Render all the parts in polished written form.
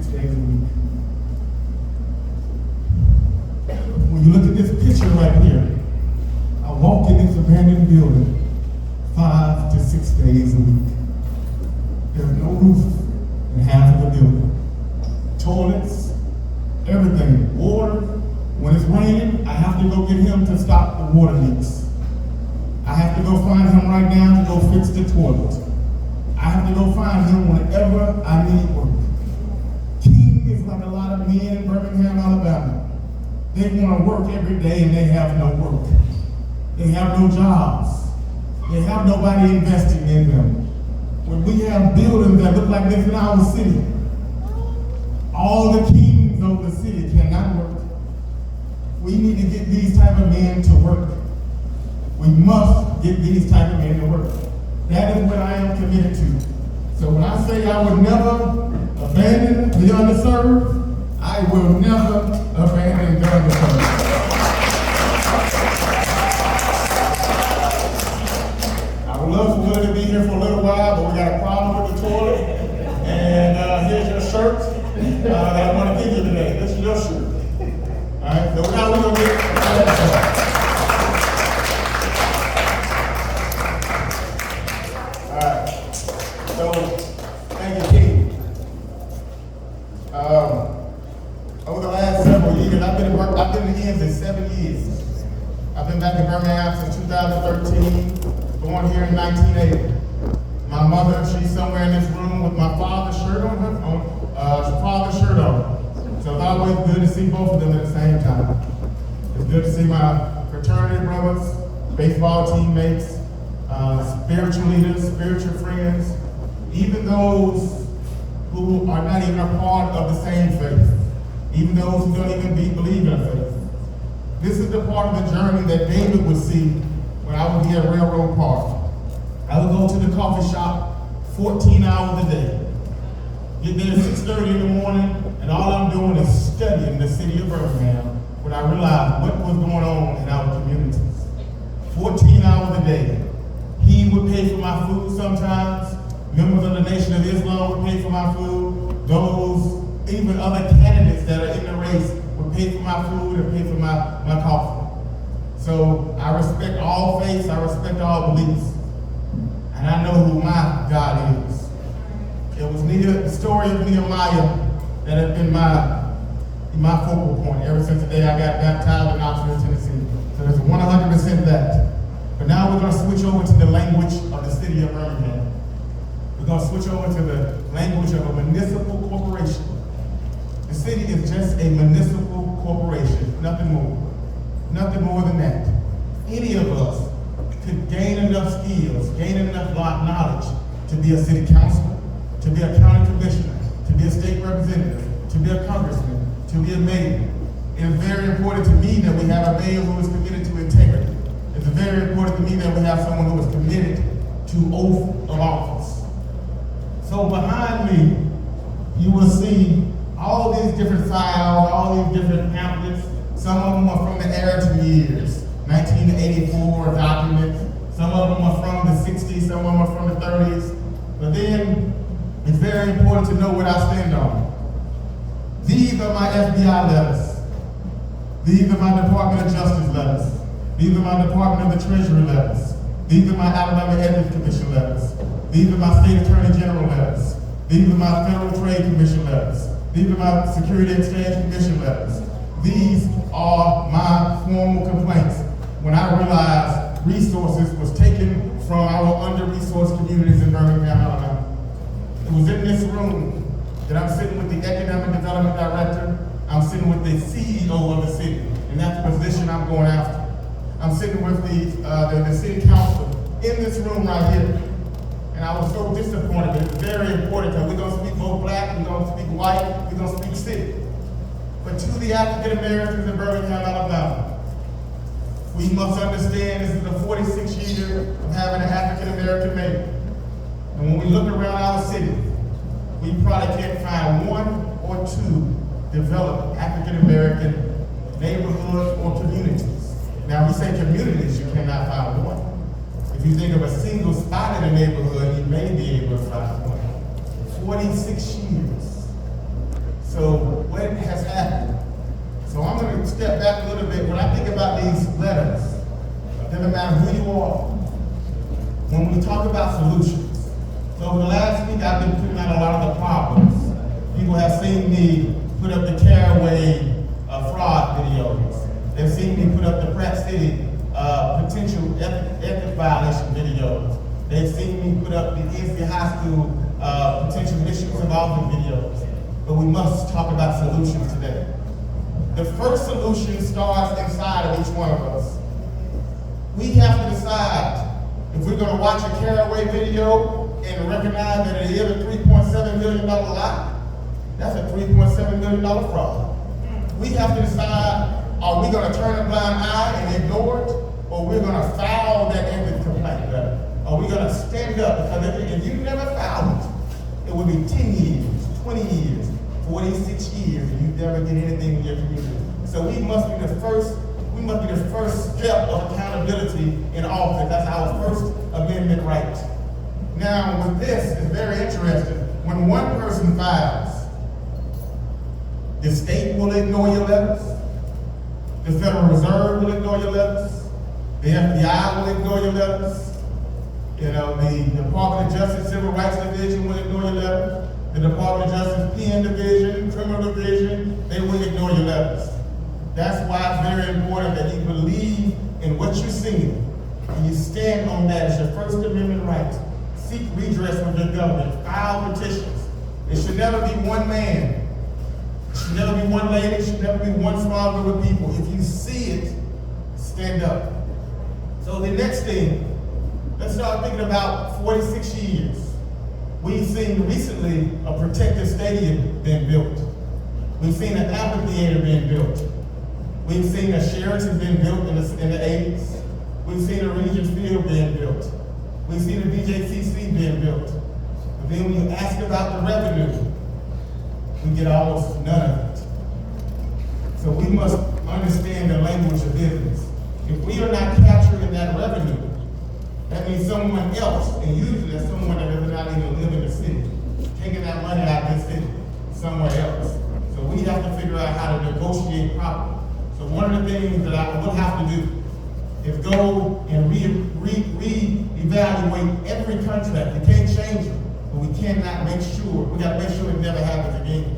6 days a week. When you look at this picture right here, I walk in this abandoned building 5 to 6 days a week. There's no roof in half of the building. Toilets, everything, water. When it's raining, I have to go get him to stop the water leaks. I have to go find him right now to go fix the toilet. I have to go find him whenever I need work. King is like a lot of men in Birmingham, Alabama. They want to work every day and they have no work. They have no jobs. They have nobody investing in them. When we have buildings that look like this in our city, all the kings of the city cannot work. We need to get these type of men to work. We must get these type of men to work. That is what I am committed to. So when I say I would never abandon the underserved, I will never abandon the underserved. I would love for Willie to be here for a little while, but we got a problem with the toilet. And here's your shirt that I'm going to give you today. This is your shirt. All right, so now we're going to get So, thank you, King. Over the last several years, I've been in Ensley 7 years. I've been back in Birmingham since 2013, born here in 1980. My mother, she's somewhere in this room with my father's shirt on So it's always good to see both of them at the same time. It's good to see my fraternity brothers, baseball teammates, spiritual leaders, spiritual friends, even those who are not even a part of the same faith, even those who don't even believe in a faith. This is the part of the journey that David would see when I would be at Railroad Park. I would go to the coffee shop 14 hours a day, get there at 6:30 in the morning, and all I'm doing is studying the city of Birmingham when I realized what was going on in our communities. 14 hours a day. He would pay for my food sometimes. Members of the Nation of Islam would pay for my food. Those, even other candidates that are in the race would pay for my food and pay for my coffee. So I respect all faiths, I respect all beliefs. And I know who my God is. It was the story of Nehemiah that has been my focal point ever since the day I got baptized in Knoxville, Tennessee. So there's 100% that. But now we're going to switch over to the language of the city of Birmingham. We're going to switch over to the language of a municipal corporation. The city is just a municipal corporation, nothing more. Nothing more than that. Any of us could gain enough skills, gain enough knowledge to be a city councilor, to be a county commissioner, to be a state representative, to be a congressman, to be a mayor. It is very important to me that we have a mayor who is committed to integrity. It's very important to me that we have someone who is committed to oath of office. So behind me, you will see all these different files, all these different pamphlets. Some of them are from the era years, 1984 documents. Some of them are from the 60s, some of them are from the 30s. But then, it's very important to know what I stand on. These are my FBI letters. These are my Department of Justice letters. These are my Department of the Treasury letters. These are my Alabama Ethics Commission letters. These are my State Attorney General letters. These are my Federal Trade Commission letters. These are my Security Exchange Commission letters. These are my formal complaints when I realized resources was taken from our under-resourced communities in Birmingham, Alabama. It was in this room that I'm sitting with the Economic Development Director. I'm sitting with the CEO of the city, and that's the position I'm going after. I'm sitting with the city council in this room right here. And I was so disappointed, but it's very important because we're going to speak both black, we're going to speak white, we're going to speak city. But to the African Americans in Birmingham, Alabama, we must understand this is the 46th year of having an African American mayor. And when we look around our city, we probably can't find one or two developed African American neighborhoods or communities. Now, we say communities, you cannot find one. If you think of a single spot in a neighborhood, you may be able to find one. 46 years. So what has happened? So I'm going to step back a little bit. When I think about these letters, it doesn't matter who you are. When we talk about solutions, so over the last week I've been putting out a lot of the problems. People have seen me put up the Caraway fraud videos. They've seen me put up the Pratt City potential ethic violation videos. They've seen me put up the Ensley High School potential misuse of office videos. But we must talk about solutions today. The first solution starts inside of each one of us. We have to decide if we're going to watch a Caraway video and recognize that it is a $3.7 million lie. That's a $3.7 million fraud. We have to decide, are we going to turn a blind eye and ignore it, or we're going to file that ethics complaint letter? Are we going to stand up? Because if you never filed it, it would be 10 years, 20 years, 46 years, and you never get anything in your community. So we must be the first step of accountability in office. That's our First Amendment right. Now, with this, it's very interesting. When one person files, the state will ignore your letters, the Federal Reserve will ignore your letters, the FBI will ignore your letters, the Department of Justice Civil Rights Division will ignore your letters, the Department of Justice PN Division, Criminal Division, they will ignore your letters. That's why it's very important that you believe in what you're seeing and you stand on that as your First Amendment right. Seek redress from your government, file petitions. It should never be one man. It should never be one lady. It should never be one small group of people. If you see it, stand up. So the next thing, let's start thinking about 46 years. We've seen recently a protected stadium being built. We've seen an amphitheater being built. We've seen a Sheraton being built in the 80s. We've seen a Regents Field being built. We've seen a BJCC being built. But then when you ask about the revenue, we get almost none of it. So we must understand the language of business. If we are not capturing that revenue, that means someone else, and usually that's someone that does not even live in the city, taking that money out of the city somewhere else. So we have to figure out how to negotiate properly. So one of the things that I will have to do is go and re-evaluate every contract. You can't change it, but we cannot make sure, we got to make sure it never happens again.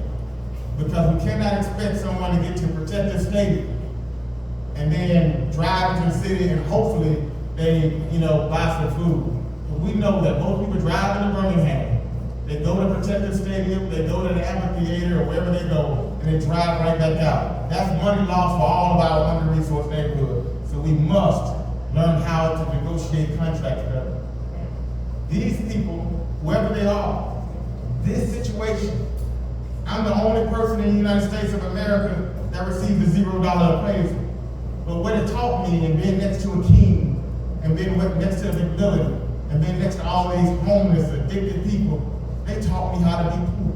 Because we cannot expect someone to get to protect the state and then drive into the city and hopefully they, buy some food. But we know that most people drive into Birmingham, they go to protect the stadium, they go to the amphitheater or wherever they go, and they drive right back out. That's money lost for all of our under-resourced neighborhoods. So we must learn how to negotiate contracts better. These people, whoever they are, this situation, I'm the only person in the United States of America that received a $0 appraisal. But what it taught me, and being next to a king, and being next to a big building, and being next to all these homeless, addicted people, they taught me how to be poor.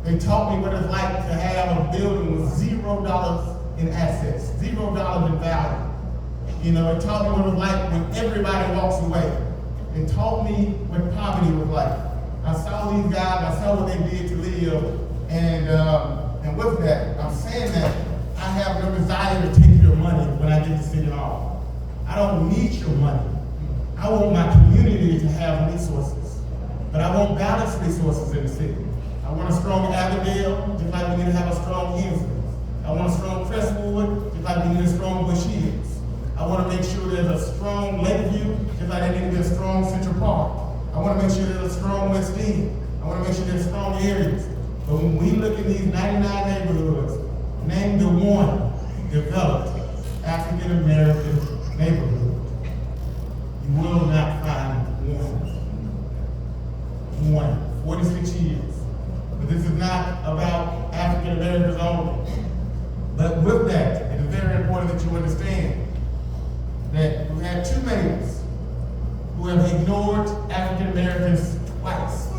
They taught me what it's like to have a building with $0 in assets, $0 in value. It taught me what it was like when everybody walks away. It taught me what poverty was like. I saw these guys, I saw what they did to live, and with that, I'm saying that I have no desire to take your money when I get to City Hall. I don't need your money. I want my community to have resources, but I want balanced resources in the city. I want a strong Avondale, just like we need to have a strong Ensley. I want a strong Crestwood, just like we need a strong Bush Hills. I want to make sure there's a strong Lakeview, just like there needs to be a strong Central Park. I want to make sure there's a strong West End. I want to make sure there's strong areas. But when we look at these 99 neighborhoods, name the one developed African American neighborhood. You will not find one. 46 years. But this is not about African Americans only. But with that, it is very important that you understand that we have two mayors who have ignored African Americans twice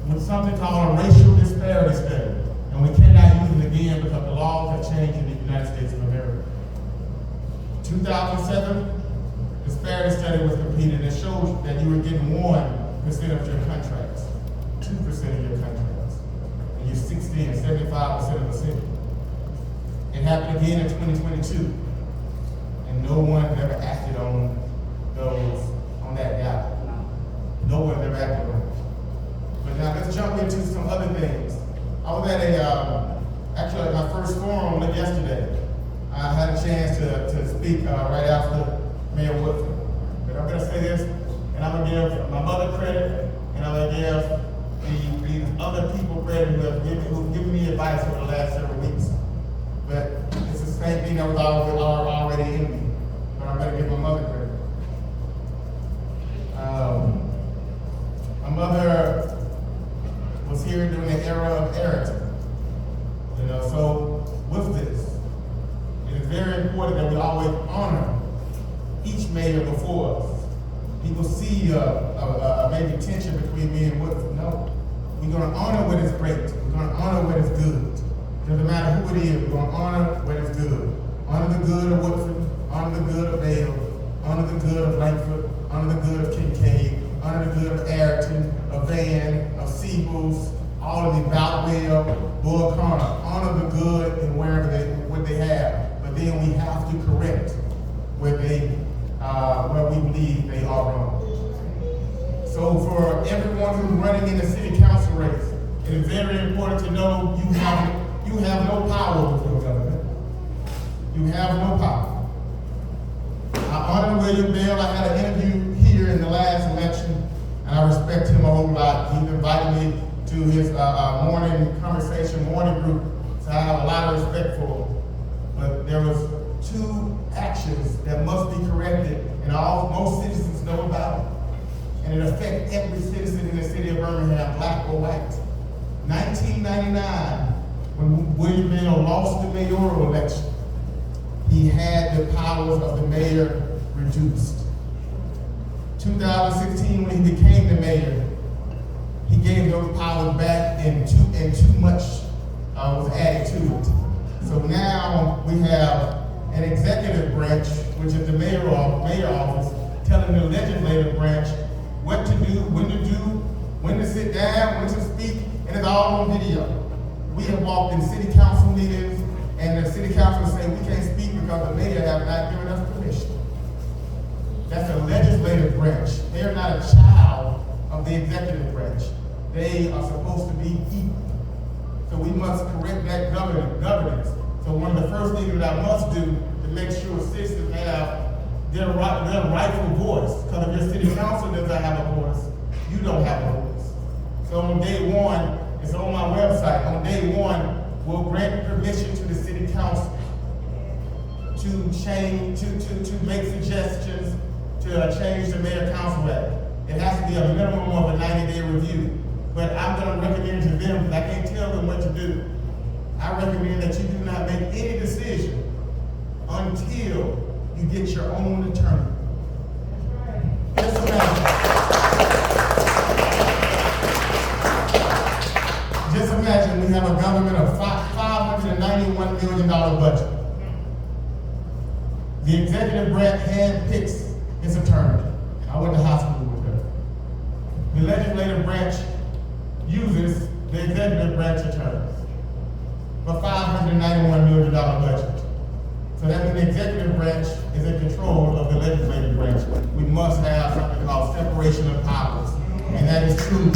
with something called a racial disparity study. And we cannot use it again because the laws have changed in the United States of America. 2007, disparity study was completed and it showed that you were getting 1% of your contracts, 2% of your contracts. 60 and 75% of the city. It happened again in 2022, and no one ever acted on that gap. No one ever acted on it. But now let's jump into some other things. I was at actually at my first forum yesterday. I had a chance to speak right after Mayor Woodford. But I'm going to say this, and I'm going to give my mother credit, and I'm going to give these other people credit who've given me advice over the last several weeks. But it's the same thing that was already in me. But I'm going to give my mother credit. My mother was here during the era of Erickson. So with this, it is very important that we always honor each mayor before us. People see maybe tension between me and Woodford. No, we're going to honor what is great. We're going to honor what is good. Doesn't matter who it is, we're going to honor what is good. Honor the good of Woodford, honor the good of Vale, honor the good of Langford, honor the good of Kincaid, honor the good of Ayrton, of Van, of Seables, all of the Boutwell, Bull Corner. Honor the good in what they have. But then we have to correct where we believe they are wrong. So for everyone who's running in the city council race, it is very important to know you have no power before government. You have no power. I honor William Bell. I had an interview here in the last election, and I respect him a whole lot. He invited me to his morning group, so I have a lot of respect for him. But there was two actions that must be corrected, and most citizens know about it. And it affects every citizen in the city of Birmingham, black or white. 1999, when William Bell lost the mayoral election, he had the powers of the mayor reduced. 2016, when he became the mayor, he gave those powers back, and too much was added to it. So now we have an executive branch, which is the mayor office, telling the legislative branch what to do, when to sit down, when to speak, and it's all on video. We have walked in city council meetings, and the city council say we can't speak because the mayor have not given us permission. That's a legislative branch. They are not a child of the executive branch. They are supposed to be equal. So we must correct that governance. So one of the first things that I must do to make sure citizens have their rightful voice. Because if your city council doesn't have a voice, you don't have a voice. So on day one, it's on my website. On day one, we'll grant permission to the city council to change, to make suggestions to change the mayor council act. It has to be a minimum of a 90-day review. But I'm going to recommend to them, because I can't tell them what to do. I recommend that you do not make any decision until you get your own attorney. Just imagine we have a government of $591 million budget. The executive branch handpicks its attorney. I went to hospital with her. The legislative branch uses the executive branch attorneys for $591 million budget. So that means the executive branch is in control of the legislative branch. We must have something called separation of powers, and that is true.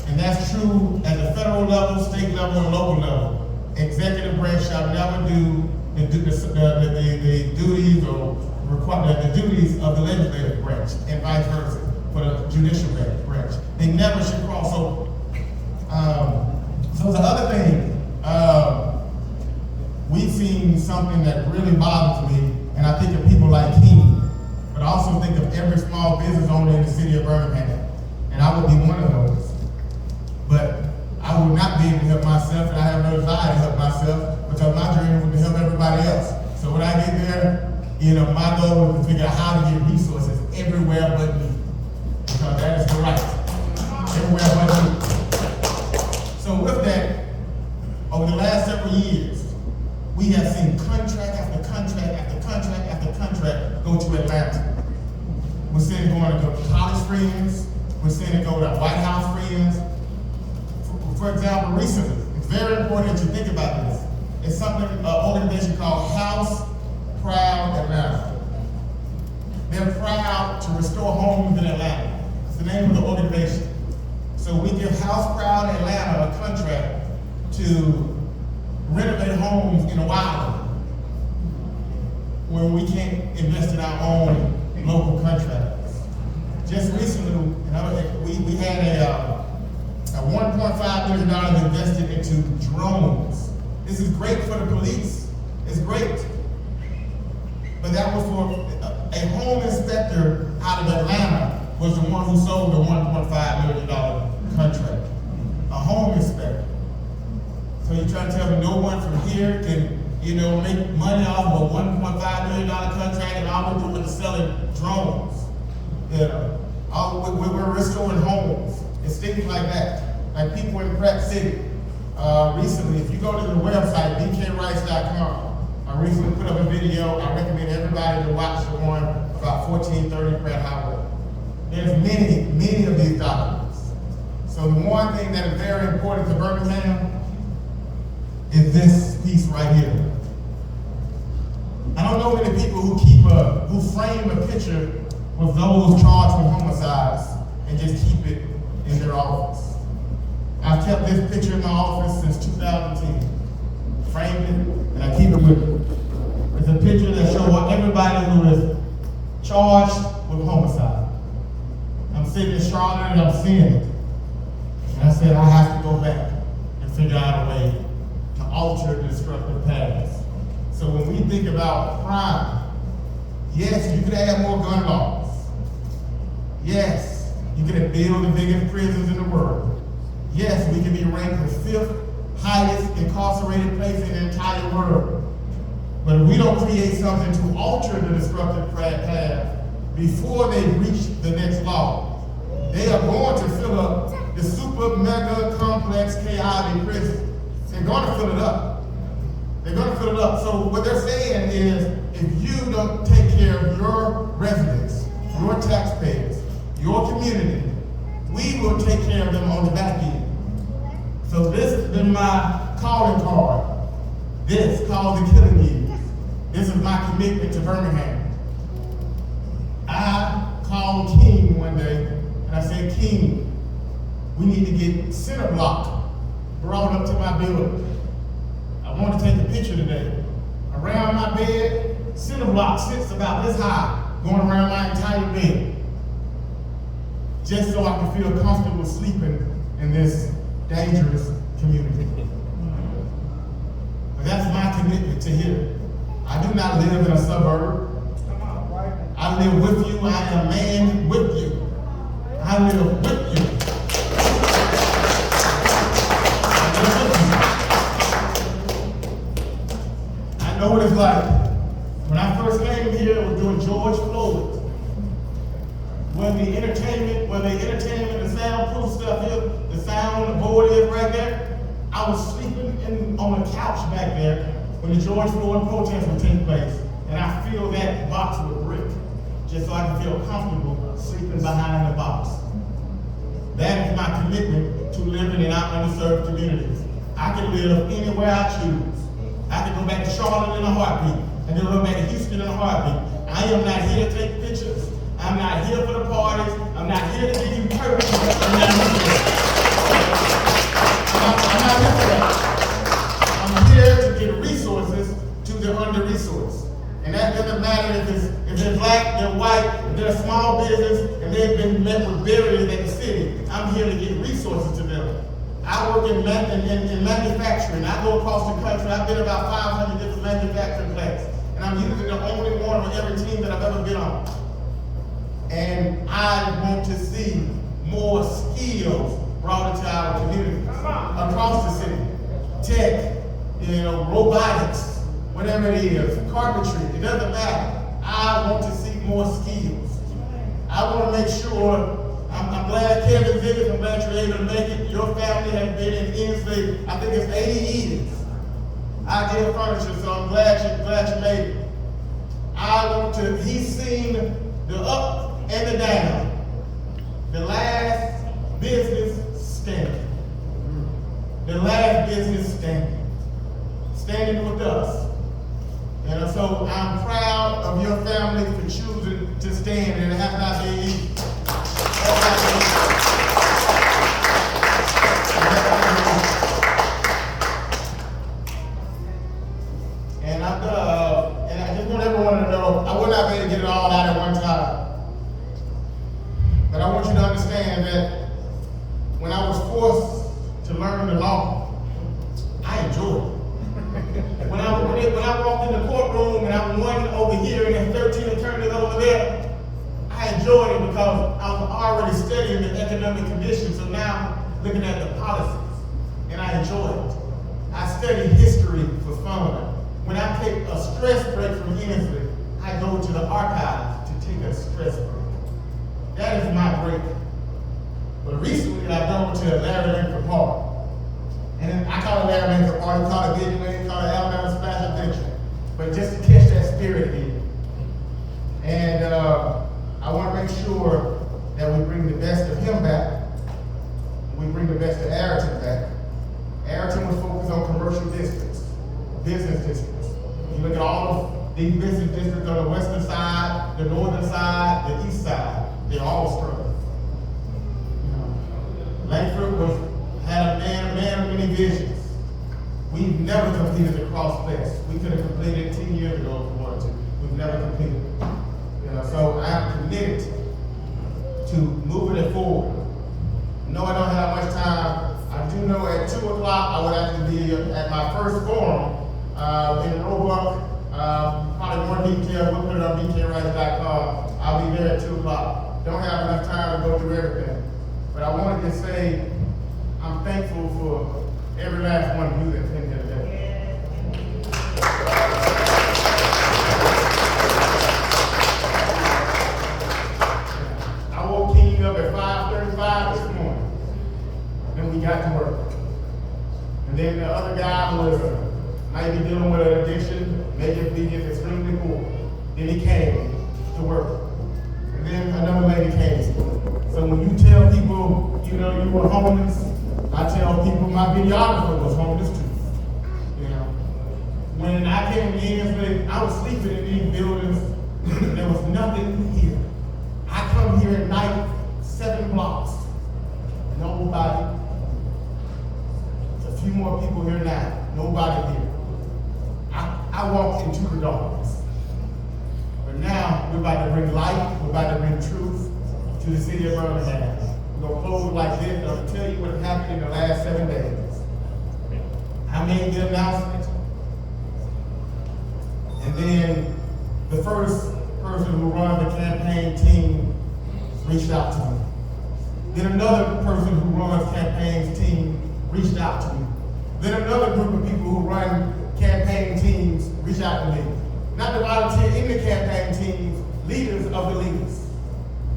And that's true at the federal level, state level, and local level. Executive branch shall never do the duties or the duties of the legislative branch, and vice versa for the judicial branch. They never should cross over. So the other thing, we've seen something that really bothers me, and I think of people like King, but I also think of every small business owner in the city of Birmingham, and I would be one of those. But I would not be able to help myself, and I have no desire to help myself, because my dream would be to help everybody else. So when I get there, my goal is to figure out how to get resources everywhere but me, because that is the right. Everywhere but me. So with that, over the last several years, we have seen contract after contract after contract after contract go to Atlanta. We're seeing it going to college friends. We're seeing it go to White House friends. For example, recently, it's very important that you think about this. It's something, an organization called House Proud Atlanta. They're proud to restore homes in Atlanta. It's the name of the organization. So we give House Proud Atlanta a contract to renovate homes in a while where we can't invest in our own local contractors. Just recently, we had a $1.5 million invested into drones. This is great for the police. It's great. But that was for a home inspector out of Atlanta was the one who sold the $1.5 million contract. A home inspector. So you try to tell me no one from here can, make money off of a $1.5 million contract and all we're doing is selling drones. We're restoring homes. It's things like that. Like people in Pratt City. Recently, if you go to the website, bkrights.com, I recently put up a video. I recommend everybody to watch the one about 1430 Pratt Highway. There's many of these documents. So the one thing that is very important to Birmingham is this piece right here. I don't know many people who frame a picture with those charged with homicides and just keep it in their office. I've kept this picture in my office since 2010. Framed it, and I keep it with me. It's a picture that shows everybody who is charged with homicide. I'm sitting in Charlotte and I'm seeing it. And I said, I have to go back and figure out a way to alter the destructive past. So when we think about crime, yes, you could add more gun laws. Yes, you could build the biggest prisons in the world. Yes, we can be ranked the 5th highest incarcerated place in the entire world. But if we don't create something to alter the destructive path before they reach the next law, they are going to fill up the super mega complex chaotic prison. They're going to fill it up. They're going to fill it up. So what they're saying is, if you don't take care of your residents, your taxpayers, your community, we will take care of them on the back end. So this has been my calling card. This, called the Killing Years. This is my commitment to Birmingham. I called King one day and I said, King, we need to get center block brought up to my building. I want to take a picture today. Around my bed, center block sits about this high, going around my entire bed. Just so I can feel comfortable sleeping in this dangerous community. But that's my commitment to here. I do not live in a suburb. I live with you. I am a man with you. I live with you. I know what it's like. When I first came here, it was doing George Floyd. When the entertainment, the soundproof stuff here, the sound, the board is right there, I was sleeping on the couch back there when the George Floyd protest would take place. And I filled that box with brick, just so I can feel comfortable sleeping behind the box. That is my commitment to living in our underserved communities. I can live anywhere I choose. I can go back to Charlotte in a heartbeat. I can go back to Houston in a heartbeat. I am not here to take pictures. I'm not here for the parties. I'm not here to give you purpose. I'm not here for that. I'm here to get resources to the under-resourced. And that doesn't matter if they're black, they're white, if they're a small business, and they've been met with barriers at the city. I'm here to get resources to them. I work in manufacturing. I go across the country. I've been about 500 different manufacturing plants. And I'm usually the only one on every team that I've ever been on. And I want to see more skills brought into our community across the city. Tech, robotics, whatever it is, carpentry, it doesn't matter. I want to see more skills. I want to make sure, I'm glad Kevin did it, I'm glad you're able to make it. Your family has been in Ensley, I think it's 80 years. I did furniture, so I'm glad you made it. He's seen the up and the dam, the last business standing. The last business standing with us. And so I'm proud of your family for choosing to stand, and it has not been easy. And I just want everyone to know, I would not be able to get it all out at one time. But I want you to understand that when I was forced to learn the law, I enjoyed it. When I walked in the courtroom and I'm one over here and there's 13 attorneys over there, I enjoyed it because I was already studying the economic conditions, so now looking at the policies, and I enjoy it. I study history for fun. When I take a stress break from Ensley, I go to the archives to take a stress break. That is my break. But recently I go to Larry Langford Park. And I call it Larry Langford Park, you call it Disneyland, call it Alabama Splash Adventure. But just to catch that spirit again. And I want to make sure that we bring the best of him back. We bring the best of Ayrton back. Ayrton was focused on commercial districts, business districts. You look at all of these business districts on the western side, the northern side, the east side, they're all struggling. Langford had a man of many visions. We've never completed the cross fest. We could have completed it 10 years ago if we wanted to. We've never completed it. So I am committed to moving it forward. No, I don't have much time. I do know at 2 o'clock I would actually be at my first forum in Roebuck. Probably more details, we'll put it on bkrights.com. I'll be there at 2 o'clock. Don't have enough time to go through everything. But I wanted to say I'm thankful for every last one of you that's in here today. I woke King up at 5:35 this morning. Then we got to work. And then the other guy was maybe dealing with an addiction, maybe he gets extremely poor. Then he came to work. And then another lady came. So when you tell people, you were homeless, I tell people my videographer was homeless too. When I came to Ensley, I was sleeping in these buildings. There was nothing here. I come here at night, 7 blocks. Nobody. There's a few more people here now. Nobody here. I walked into the darkness. But now we're about to bring light, we're about to bring truth to the city of Birmingham. We're going to close it like this. I'm going to tell you what happened in the last 7 days. I made the announcement. And then the first person who runs the campaign team reached out to me. Then another person who runs campaign team reached out to me. Then another group of people who run campaign teams reached out to me. Not to volunteer in the campaign teams, leaders of the leaders.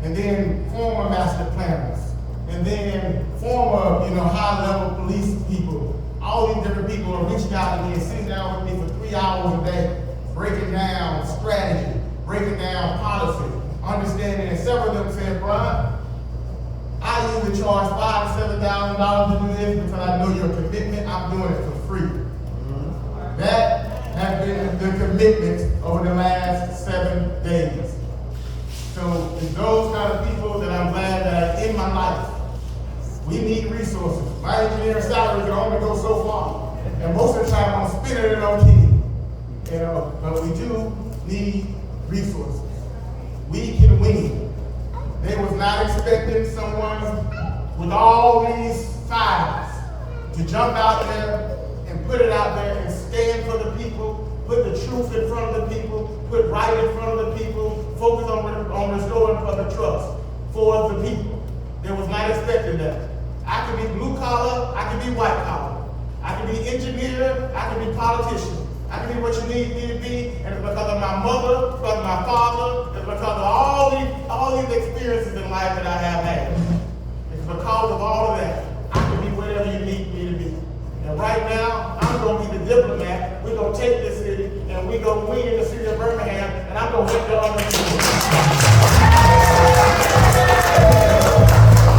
And then former master planners. And then former, high-level police people. All these different people are reaching out to me and sitting down with me for 3 hours a day, breaking down strategy, breaking down policy, understanding. And several of them said, Brian, I usually charge $5,000 to $7,000 to do this because I know your commitment. I'm doing it for free. That has been the commitment over the last 7 days. So it's those kind of people that I'm glad that are in my life. We need resources. My engineering salary can only go so far. And most of the time I'm spending it on Kenny. But we do need resources. We can win. They was not expecting someone with all these files to jump out there and put it out there and stand for the people, put the truth in front of the people, put right in front of the people, focus on restoring public trust for the people. They was not expecting that. I could be blue collar, I could be white collar. I could be engineer, I could be politician. I can be what you need me to be, and it's because of my mother, because of my father, it's because of all these experiences in life that I have had. It's because of all of that. I can be whatever you need me to be. And right now, I'm going to be the diplomat. We're going to take this city, and we're going to win in the city of Birmingham, and I'm going to make the